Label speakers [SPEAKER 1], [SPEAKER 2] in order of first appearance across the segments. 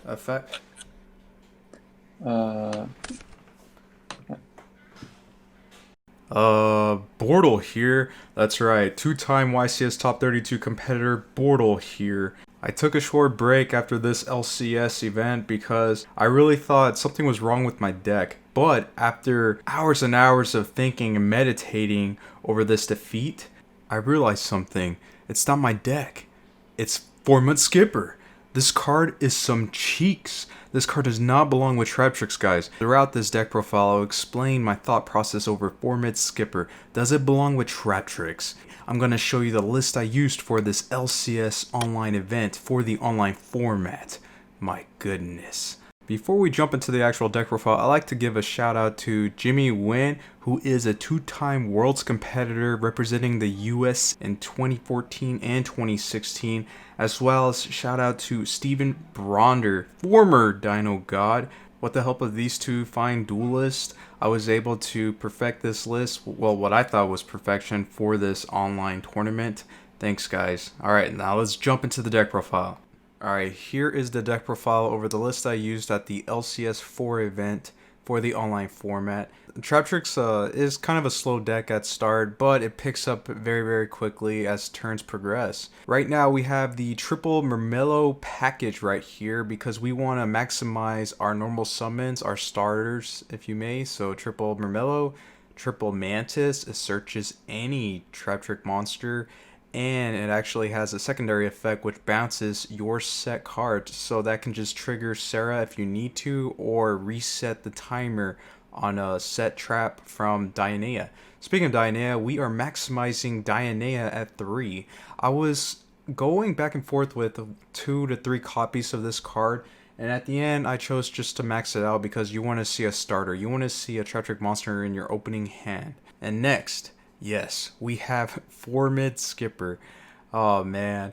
[SPEAKER 1] effect?
[SPEAKER 2] Uh,
[SPEAKER 1] Bortle here. That's right, two-time YCS top 32 competitor Bortle here. I took a short break after this LCS event because I really thought something was wrong with my deck. But after hours and hours of thinking and meditating over this defeat, I realized something. It's not my deck. It's 4-month skipper. This card is some cheeks. This card does not belong with Traptrix, guys. Throughout this deck profile, I'll explain my thought process over 4-mid skipper. Does it belong with Traptrix? I'm going to show you the list I used for this LCS online event for the online format. My goodness. Before we jump into the actual deck profile, I'd like to give a shout out to Jimmy Nguyen, who is a two-time Worlds competitor representing the US in 2014 and 2016, as well as shout out to Steven Bronder, former Dino God. With the help of these two fine duelists, I was able to perfect this list, well, what I thought was perfection for this online tournament. Thanks, guys. Alright, now let's jump into the deck profile. Alright, here is the deck profile over the list I used at the LCS 4 event for the online format. Traptrix is kind of a slow deck at start, but it picks up very quickly as turns progress. Right now we have the triple Mermello package right here because we want to maximize our normal summons, our starters if you may. So triple Mermello, triple Mantis, it searches any Traptrix monster, and it actually has a secondary effect which bounces your set cards, so that can just trigger Sarah if you need to, or reset the timer on a set trap from Dionea. Speaking of Dionea, we are maximizing Dionea at 3. I was going back and forth with 2 to 3 copies of this card, and at the end I chose just to max it out because you want to see a starter. You want to see a Traptrix monster in your opening hand. And next, yes, we have 4-mid skipper. Oh man.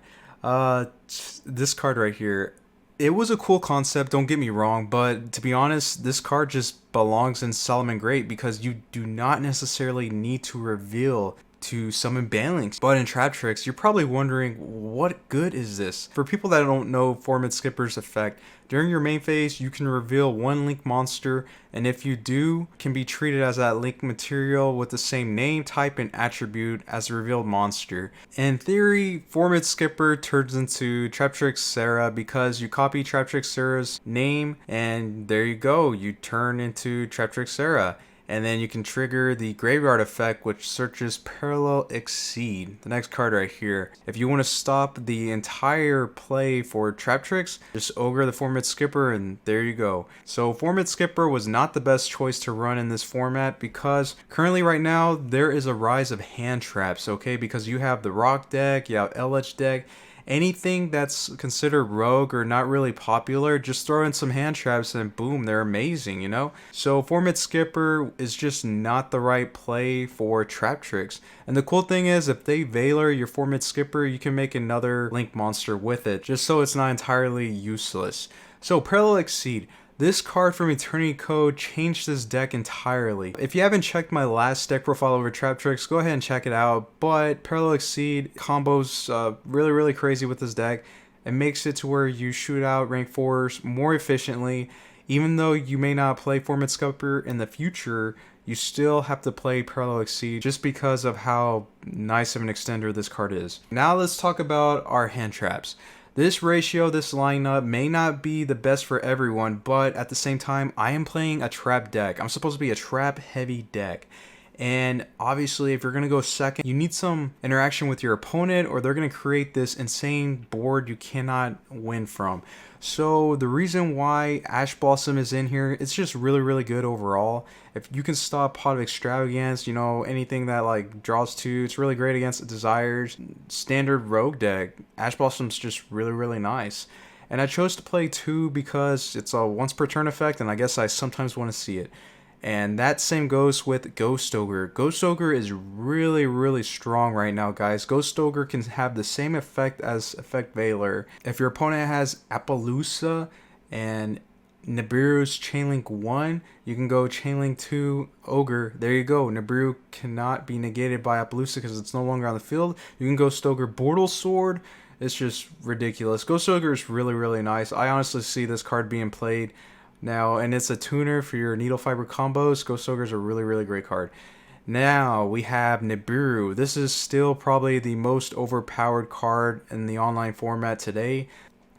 [SPEAKER 1] This card right here, it was a cool concept, don't get me wrong, but to be honest, this card just belongs in Solomon Great because you do not necessarily need to reveal to summon Banlinks. But in Traptrix, you're probably wondering, what good is this? For people that don't know 4-mid skipper's effect, during your main phase, you can reveal one link monster, and if you do, can be treated as that link material with the same name, type, and attribute as a revealed monster. In theory, 4-mid skipper turns into Traptrix Sarah because you copy Traptrix Sarah's name, and there you go, you turn into Traptrix Sarah. And then you can trigger the graveyard effect, which searches Parallel Exceed, the next card right here. If you want to stop the entire play for Traptrix, just ogre the 4-mid skipper and there you go. So 4-mid skipper was not the best choice to run in this format because currently right now there is a rise of hand traps, okay? Because you have the rock deck, you have LH deck, anything that's considered rogue or not really popular, just throw in some hand traps and boom, they're amazing, you know? So 4-mid skipper is just not the right play for Traptrix. And the cool thing is, if they Valor your 4-mid skipper, you can make another link monster with it, just so it's not entirely useless. So Parallel Exceed. This card from Eternity Code changed this deck entirely. If you haven't checked my last deck profile over Traptrix, go ahead and check it out. But Parallel Exceed combos really crazy with this deck. It makes it to where you shoot out rank 4s more efficiently. Even though you may not play 4-mid skipper in the future, you still have to play Parallel Exceed just because of how nice of an extender this card is. Now let's talk about our hand traps. This ratio, this lineup may not be the best for everyone, but at the same time, I am playing a trap deck. I'm supposed to be a trap heavy deck. And obviously, if you're going to go second, you need some interaction with your opponent or they're going to create this insane board you cannot win from. So the reason why Ash Blossom is in here, it's just really good overall. If you can stop Pot of Extravagance, you know, anything that like draws 2, it's really great against Desires. Standard rogue deck, Ash Blossom's just really nice. And I chose to play 2 because it's a once per turn effect and I guess I sometimes want to see it. And that same goes with Ghost Ogre. Ghost Ogre is really strong right now, guys. Ghost Ogre can have the same effect as Effect Valor. If your opponent has Appaloosa and Nibiru's Chainlink 1, you can go Chainlink 2 Ogre. There you go. Nibiru cannot be negated by Appaloosa because it's no longer on the field. You can go Stoker Bortlesword. It's just ridiculous. Ghost Ogre is really, really nice. I honestly see this card being played now, and it's a tuner for your needle fiber combos. Ghost Ogre is a really, really great card. Now we have Nibiru. This is still probably the most overpowered card in the online format today.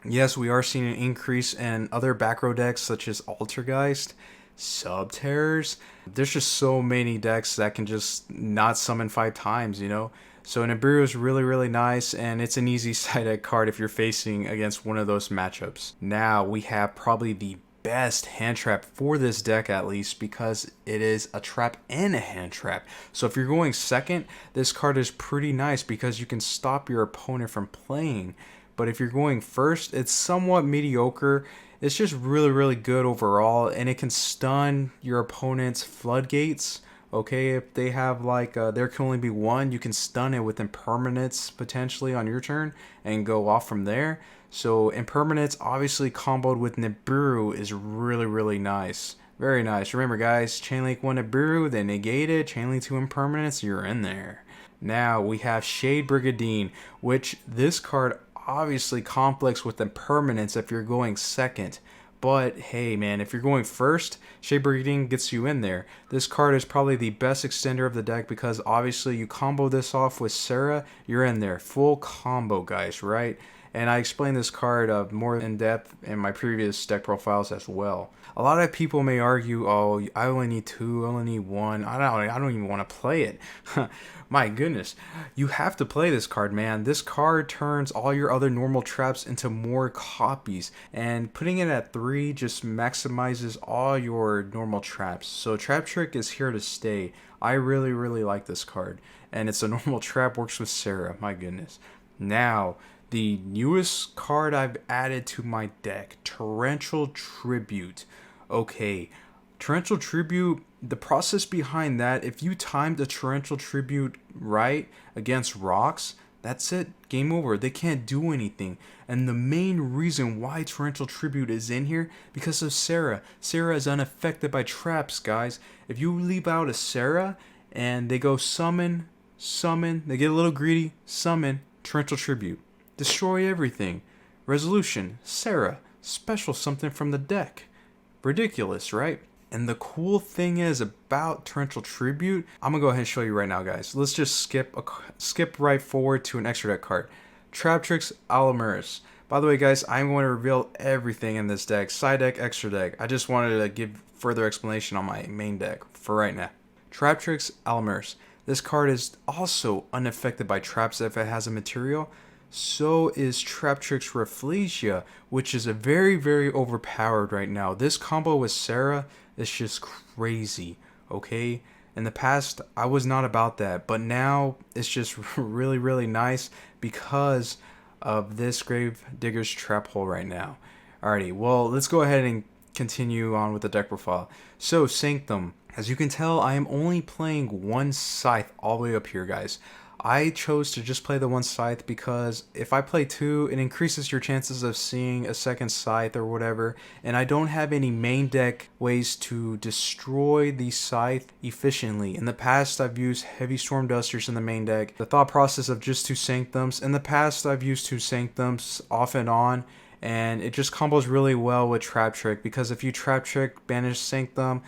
[SPEAKER 1] Yes, we are seeing an increase in other back row decks such as Altergeist, Subterrors. There's just so many decks that can just not summon 5 times, you know? So Nibiru is really, really nice, and it's an easy side deck card if you're facing against one of those matchups. Now we have probably the best hand trap for this deck, at least, because it is a trap and a hand trap. So if you're going second, this card is pretty nice because you can stop your opponent from playing. But if you're going first, it's somewhat mediocre. It's just really, really good overall, and it can stun your opponent's floodgates. Okay, if they have like, there can only be one, you can stun it with impermanence potentially on your turn and go off from there. So impermanence, obviously comboed with Nibiru, is really, really nice. Very nice. Remember guys, Chainlink 1 Nibiru, they negate it, Chainlink 2 impermanence, you're in there. Now we have Shade Brigandine, which this card obviously conflicts with impermanence if you're going second. But hey man, if you're going first, Shade Brigandine gets you in there. This card is probably the best extender of the deck because obviously you combo this off with Sarah, you're in there. Full combo guys, right? And I explained this card more in depth in my previous deck profiles as well. A lot of people may argue, oh, I only need 2, I only need 1. I don't even want to play it. My goodness. You have to play this card, man. This card turns all your other normal traps into more copies. And putting it at 3 just maximizes all your normal traps. So Traptrix is here to stay. I really, really like this card. And it's a normal trap, works with Sarah. My goodness. Now, the newest card I've added to my deck, Torrential Tribute. Okay, Torrential Tribute, the process behind that, if you timed a Torrential Tribute right against rocks, that's it, game over. They can't do anything. And the main reason why Torrential Tribute is in here, because of Sarah. Sarah is unaffected by traps, guys. If you leave out a Sarah and they go summon, they get a little greedy, summon, Torrential Tribute. Destroy everything. Resolution, Sarah, special something from the deck. Ridiculous, right? And the cool thing is about Torrential Tribute, I'm gonna go ahead and show you right now, guys. Let's just skip right forward to an extra deck card. Traptrix Alamaris. By the way, guys, I'm going to reveal everything in this deck. Side deck, extra deck. I just wanted to give further explanation on my main deck for right now. Traptrix Alamaris. This card is also unaffected by traps if it has a material. So is Traptrix Rafflesia, which is a very, very overpowered right now. This combo with Sarah is just crazy, okay? In the past, I was not about that, but now it's just really, really nice because of this Grave Digger's Trap Hole right now. Alrighty, well, let's go ahead and continue on with the deck profile. So, Sanctum. As you can tell, I am only playing one Scythe all the way up here, guys. I chose to just play the one Scythe because if I play 2, it increases your chances of seeing a second Scythe or whatever, and I don't have any main deck ways to destroy the Scythe efficiently. In the past, I've used Heavy Storm Dusters in the main deck. The thought process of just 2 Sanctums. In the past, I've used 2 Sanctums off and on, and it just combos really well with Traptrix because if you Traptrix, banish Sanctum,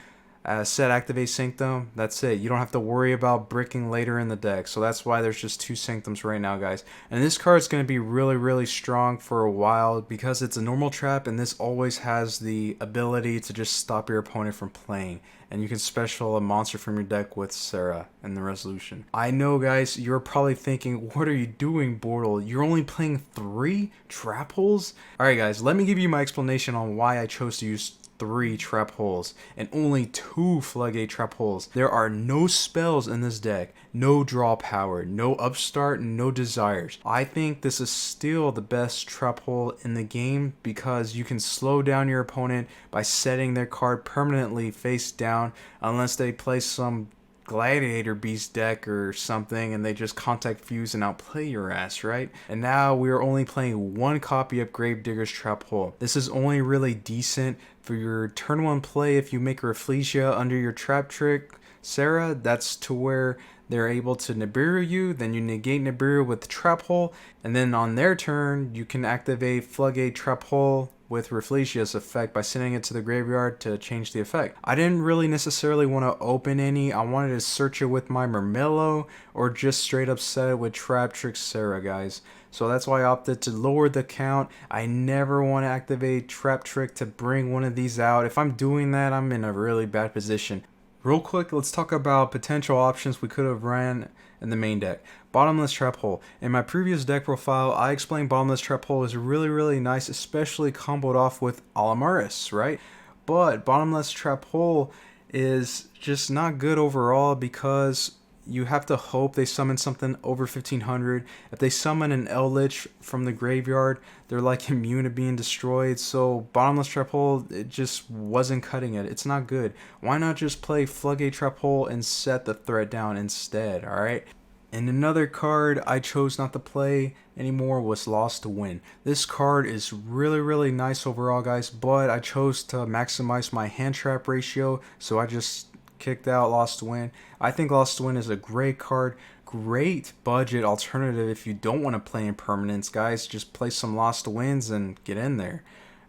[SPEAKER 1] set activate Sanctum, that's it. You don't have to worry about bricking later in the deck. So that's why there's just 2 Sanctums right now, guys. And this card is going to be really, really strong for a while because it's a normal trap, and this always has the ability to just stop your opponent from playing. And you can special a monster from your deck with Sarah and the resolution. I know, guys, you're probably thinking, what are you doing, Bortle? You're only playing 3 trap holes? Alright, guys, let me give you my explanation on why I chose to use 3 trap holes and only 2 floodgate trap holes. There are no spells in this deck, no draw power, no upstart, no desires. I think this is still the best trap hole in the game because you can slow down your opponent by setting their card permanently face down unless they play some Gladiator Beast deck or something and they just contact fuse and outplay your ass, right? And now we are only playing 1 copy of Grave Digger's Trap Hole. This is only really decent For your turn 1 play, if you make a Rafflesia under your Traptrix Sarah, that's to where they're able to Nibiru you, then you negate Nibiru with the Trap Hole, and then on their turn, you can activate Floodgate Trap Hole with Rafflesia's effect by sending it to the graveyard to change the effect. I didn't really necessarily want to open any. I wanted to search it with my Murmillo or just straight up set it with Traptrix Sarah, guys. So that's why I opted to lower the count. I never want to activate Traptrix to bring one of these out. If I'm doing that, I'm in a really bad position. Real quick, let's talk about potential options we could have ran in the main deck. Bottomless Trap Hole. In my previous deck profile, I explained Bottomless Trap Hole is really nice, especially comboed off with Alamaris, right? But Bottomless Trap Hole is just not good overall because you have to hope they summon something over 1500. If they summon an Eldritch from the graveyard, they're like immune to being destroyed. So Bottomless Trap Hole, it just wasn't cutting it. It's not good. Why not just play Floodgate Trap Hole and set the threat down instead, alright? And another card I chose not to play anymore was Lost to Win. This card is really nice overall, guys, but I chose to maximize my hand trap ratio, so I just kicked out Lost to Win. I think Lost to Win is a great card, great budget alternative if you don't want to play impermanence, guys. Just play some Lost to Wins and get in there.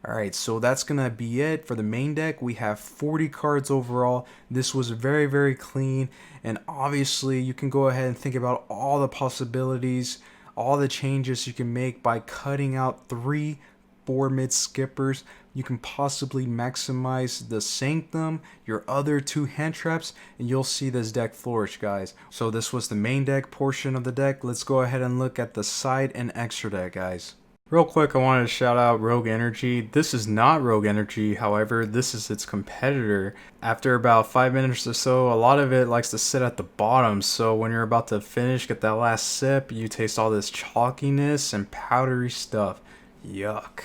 [SPEAKER 1] Alright, so that's gonna be it for the main deck. We have 40 cards overall. This was very clean, and obviously you can go ahead and think about all the possibilities, all the changes you can make by cutting out 3 4-mid skippers. You can possibly maximize the Sanctum, your other 2 hand traps, and you'll see this deck flourish, guys. So this was the main deck portion of the deck. Let's go ahead and look at the side and extra deck, guys. Real quick, I wanted to shout out Rogue Energy. This is not Rogue Energy, however, this is its competitor. After about 5 minutes or so, a lot of it likes to sit at the bottom, so when you're about to finish, get that last sip, you taste all this chalkiness and powdery stuff. Yuck.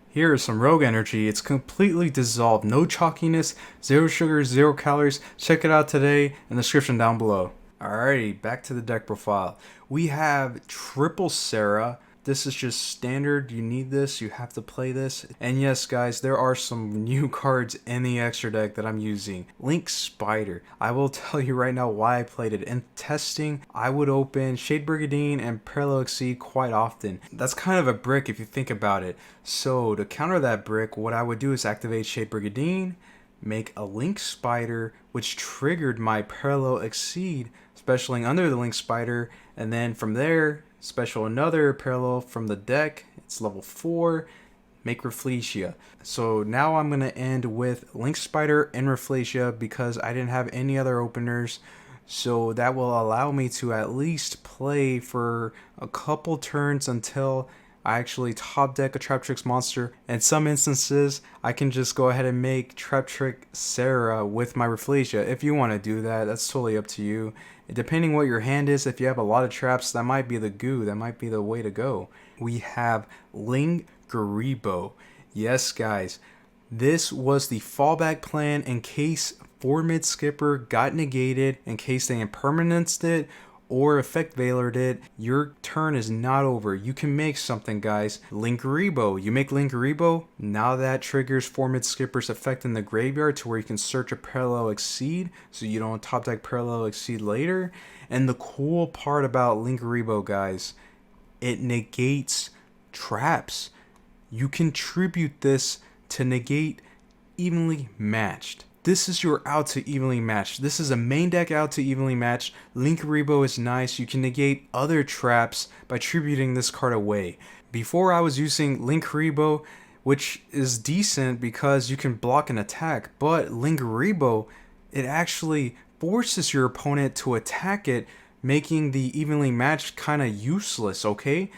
[SPEAKER 1] Here is some Rogue Energy. It's completely dissolved, no chalkiness, 0 sugar, 0 calories. Check it out today in the description down below. Alrighty, back to the deck profile. We have Triple Sarah. This is just standard. You need this. You have to play this. And yes, guys, there are some new cards in the extra deck that I'm using. Link Spider. I will tell you right now why I played it. In testing, I would open Shade Brigadine and Parallel Exceed quite often. That's kind of a brick if you think about it. So to counter that brick, what I would do is activate Shade Brigadine, make a Link Spider, which triggered my Parallel Exceed, specialing under the Link Spider, and then from there, special another parallel from the deck. It's level 4. Make Rafflesia. So now I'm going to end with Link Spider and Rafflesia because I didn't have any other openers. So that will allow me to at least play for a couple turns until I actually top deck a Traptrix monster. In some instances, I can just go ahead and make Traptrix Sarah with my Rafflesia. If you want to do that, that's totally up to you. Depending what your hand is, if you have a lot of traps, that might be the goo. That might be the way to go. We have Lingaribo. Yes, guys. This was the fallback plan in case 4-mid skipper got negated, in case they impermanenced it or effect veilered it. Your turn is not over. You can make something, guys. Lingaribo. You make Lingaribo. Now that triggers 4-mid skipper's effect in the graveyard to where you can search a Parallel Exceed so you don't top deck Parallel Exceed later. And the cool part about Lingaribo, guys, it negates traps. You contribute this to negate Evenly Matched. This is your out to evenly matched. This is a main deck out to evenly matched. Lingaribo is nice. You can negate other traps by tributing this card away. Before I was using Lingaribo, which is decent because you can block an attack, but Lingaribo, it actually forces your opponent to attack it, making the evenly matched kind of useless, okay?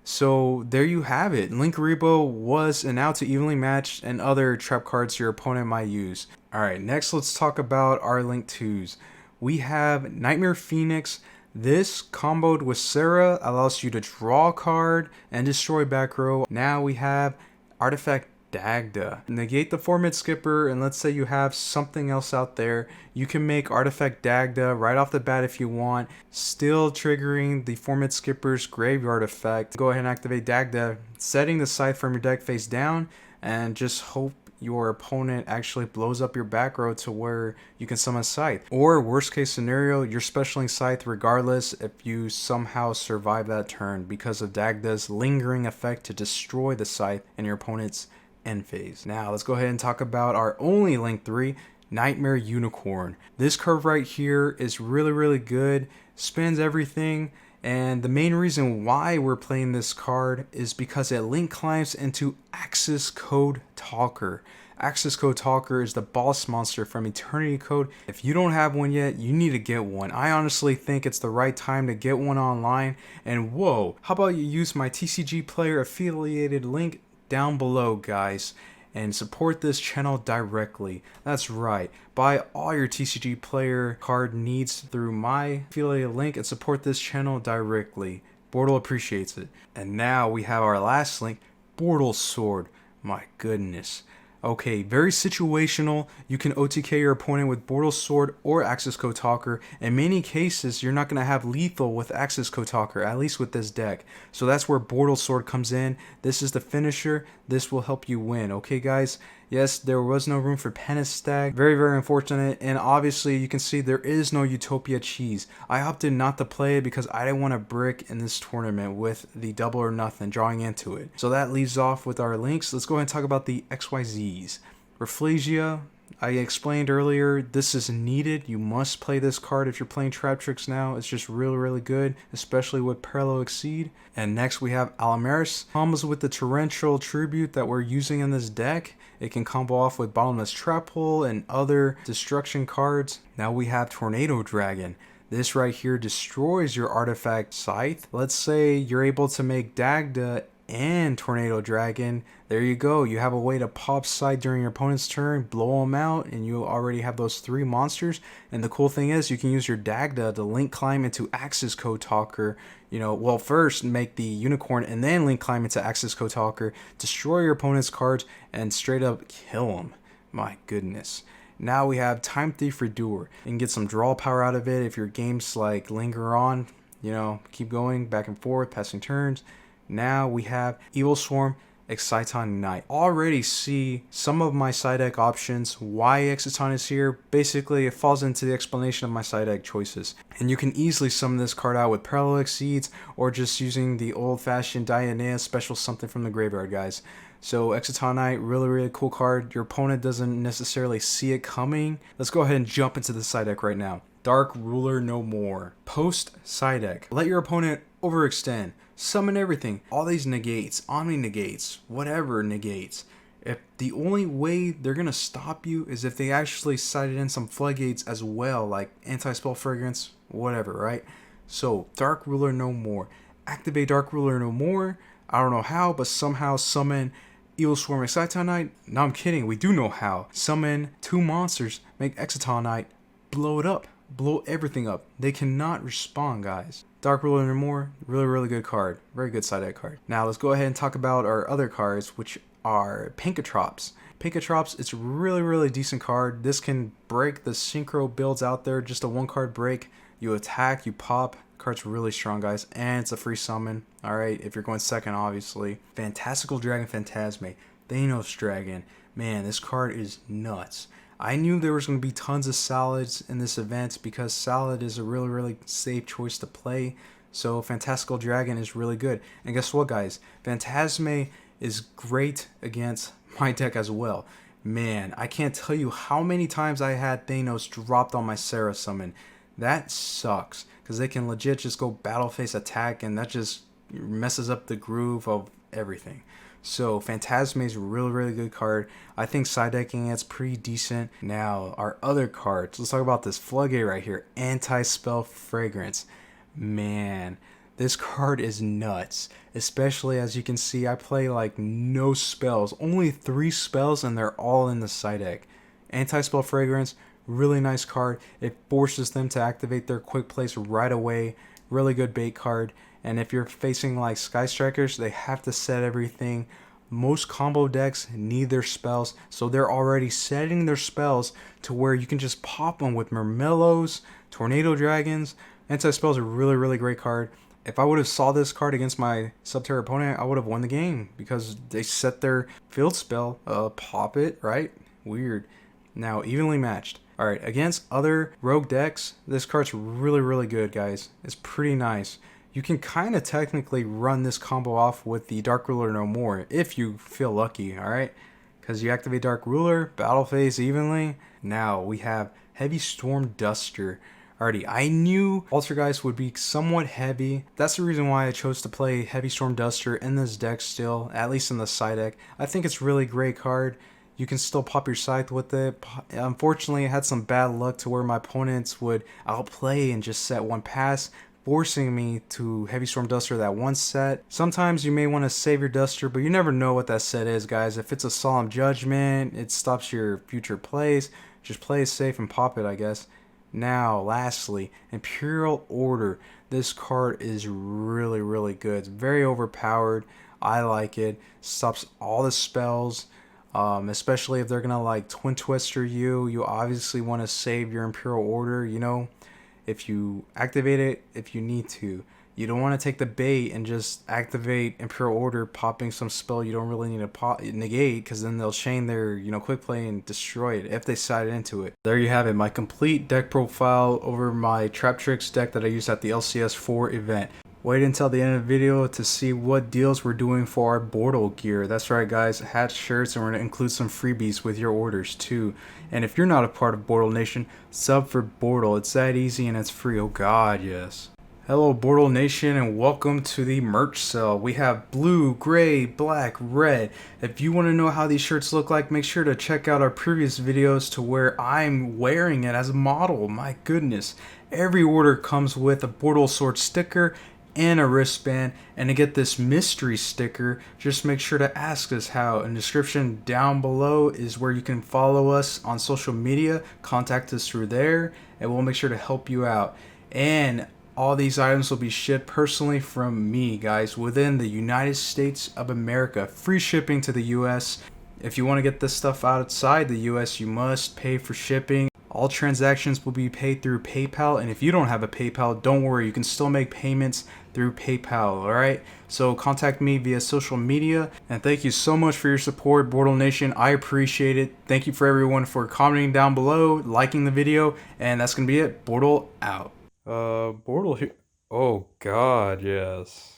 [SPEAKER 1] So there you have it. Lingaribo was an out to evenly matched and other trap cards your opponent might use. Alright, next let's talk about our Link 2s. We have Nightmare Phoenix. This comboed with Sarah allows you to draw a card and destroy back row. Now we have Artifact Dagda. Negate the 4-mid skipper, and let's say you have something else out there. You can make Artifact Dagda right off the bat if you want, still triggering the 4-mid skipper's graveyard effect. Go ahead and activate Dagda, setting the side from your deck face down, and just hope your opponent actually blows up your back row to where you can summon Scythe. Or worst case scenario, you're specialing Scythe regardless if you somehow survive that turn because of Dagda's lingering effect to destroy the Scythe in your opponent's end phase. Now let's go ahead and talk about our only Link 3, Nightmare Unicorn. This curve right here is really good, spins everything, and the main reason why we're playing this card is because it link climbs into Access Code Talker. Access Code Talker is the boss monster from Eternity Code. If you don't have one yet, you need to get one. I honestly think it's the right time to get one online. And whoa, how about you use my TCG Player affiliated link down below, guys, and support this channel directly. That's right, buy all your TCG Player card needs through my affiliate link and support this channel directly. Bortle appreciates it. And now we have our last link, bortlesword. My goodness. Okay, very situational. You can OTK your opponent with bortlesword or Access Code Talker. In many cases, you're not going to have lethal with Access Code Talker, at least with this deck. So that's where bortlesword comes in. This is the finisher. This will help you win. Okay, guys? Yes, there was no room for Penance Stag. Very unfortunate. And obviously, you can see there is no Utopia Cheese. I opted not to play it because I didn't want to brick in this tournament with the double or nothing drawing into it. So that leaves off with our links. Let's go ahead and talk about the XYZs. Rafflesia, I explained earlier, this is needed. You must play this card if you're playing Traptrix now. It's just really good, especially with Parallel Exceed. And next we have Alamaris. Combos with the Torrential Tribute that we're using in this deck. It can combo off with Bottomless Trap Hole and other destruction cards. Now we have Tornado Dragon. This right here destroys your artifact Scythe. Let's say you're able to make Dagda and Tornado Dragon. There you go. You have a way to pop Scythe during your opponent's turn, blow them out, and you already have those 3 monsters. And the cool thing is you can use your Dagda to link climb into Access Code Talker. You know, well, first make the Unicorn and then link climb into Access Code Talker, destroy your opponent's cards, and straight up kill them. My goodness. Now we have Time Thief Redoer. You can get some draw power out of it if your games like linger on, you know, keep going back and forth, passing turns. Now we have Evil Swarm, Exciton Knight. Already see some of my side deck options, why Exciton is here. Basically, it falls into the explanation of my side deck choices. And you can easily summon this card out with Parallel Exceeds or just using the old-fashioned Diana special something from the graveyard, guys. So Exciton Knight, really cool card. Your opponent doesn't necessarily see it coming. Let's go ahead and jump into the side deck right now. Dark Ruler No More. Post side deck. Let your opponent overextend. Summon everything. All these negates, Omni negates, whatever negates. If the only way they're going to stop you is if they actually sided in some floodgates as well, like Anti-Spell Fragrance, whatever, right? So, Dark Ruler No More. Activate Dark Ruler No More. I don't know how, but somehow summon Evil Swarm Exciton Knight. No, I'm kidding. We do know how. Summon 2 monsters, make Exciton Knight, blow it up. Blow everything up. They cannot respawn, guys. Dark Ruler No More, really good card. Very good side deck card. Now let's go ahead and talk about our other cards, which are Pinkatrops. Pinkatrops, it's really decent card. This can break the synchro builds out there. Just a 1-card break. You attack, you pop. Card's really strong, guys, and it's a free summon. Alright, if you're going second, obviously. Fantastical Dragon Phantasme. Thanos Dragon. Man, this card is nuts. I knew there was going to be tons of Salads in this event because Salad is a really safe choice to play. So Fantastical Dragon is really good. And guess what, guys? Phantasme is great against my deck as well. Man, I can't tell you how many times I had Thanos dropped on my Sarah summon. That sucks because they can legit just go battle face attack and that just messes up the groove of everything. So Phantasme is a really good card. I think side decking it's pretty decent. Now our other cards. Let's talk about this Floodgate right here. Anti-Spell Fragrance. Man, this card is nuts. Especially as you can see, I play like no spells. Only 3 spells and they're all in the side deck. Anti-Spell Fragrance, really nice card. It forces them to activate their quick plays right away. Really good bait card. And if you're facing like Sky Strikers, they have to set everything. Most combo decks need their spells, so they're already setting their spells to where you can just pop them with Murmellos, Tornado Dragons. Anti-Spell is a really great card. If I would have saw this card against my Subterra opponent, I would have won the game because they set their field spell, pop it, right? Weird. Now, evenly matched. Alright, against other rogue decks, this card's really, really good, guys. It's pretty nice. You can kind of technically run this combo off with the Dark Ruler no more, if you feel lucky, alright? Because you activate Dark Ruler, battle phase evenly. Now, we have Heavy Storm Duster. Alrighty, I knew Altergeist would be somewhat heavy. That's the reason why I chose to play Heavy Storm Duster in this deck still, at least in the side deck. I think it's a really great card. You can still pop your scythe with it. Unfortunately, I had some bad luck to where my opponents would outplay and just set one pass, forcing me to Heavy Storm Duster that one set. Sometimes you may want to save your Duster, but you never know what that set is, guys. If it's a Solemn Judgment, it stops your future plays. Just play it safe and pop it, I guess. Now, lastly, Imperial Order. This card is really, really good. It's very overpowered. I like it. Stops all the spells, especially if they're going to like Twin Twister you. You obviously want to save your Imperial Order, you know, if you activate it, if you need to. You don't want to take the bait and just activate Imperial Order, popping some spell you don't really need to negate, because then they'll chain their, you know, quick play and destroy it if they side into it. There you have it, my complete deck profile over my Traptrix deck that I used at the LCS 4 event. Wait until the end of the video to see what deals we're doing for our Bortle gear. That's right, guys, hats, shirts, and we're going to include some freebies with your orders too. And if you're not a part of Bortle Nation, sub for Bortle. It's that easy and it's free. Oh god, yes. Hello Bortle Nation and welcome to the merch sale. We have blue, gray, black, red. If you want to know how these shirts look like, make sure to check out our previous videos to where I'm wearing it as a model. My goodness. Every order comes with a bortlesword sticker and a wristband, and to get this mystery sticker, just make sure to ask us how. In the description down below is where you can follow us on social media, contact us through there, and we'll make sure to help you out. And all these items will be shipped personally from me, guys, within the United States of America. Free shipping to the US. If you want to get this stuff outside the US, you must pay for shipping. All transactions will be paid through PayPal, and if you don't have a PayPal, don't worry, you can still make payments through PayPal, alright? So contact me via social media, and thank you so much for your support, Bortle Nation. I appreciate it. Thank you for everyone for commenting down below, liking the video, and that's gonna be it. Bortle out. Bortle here. Oh god, yes.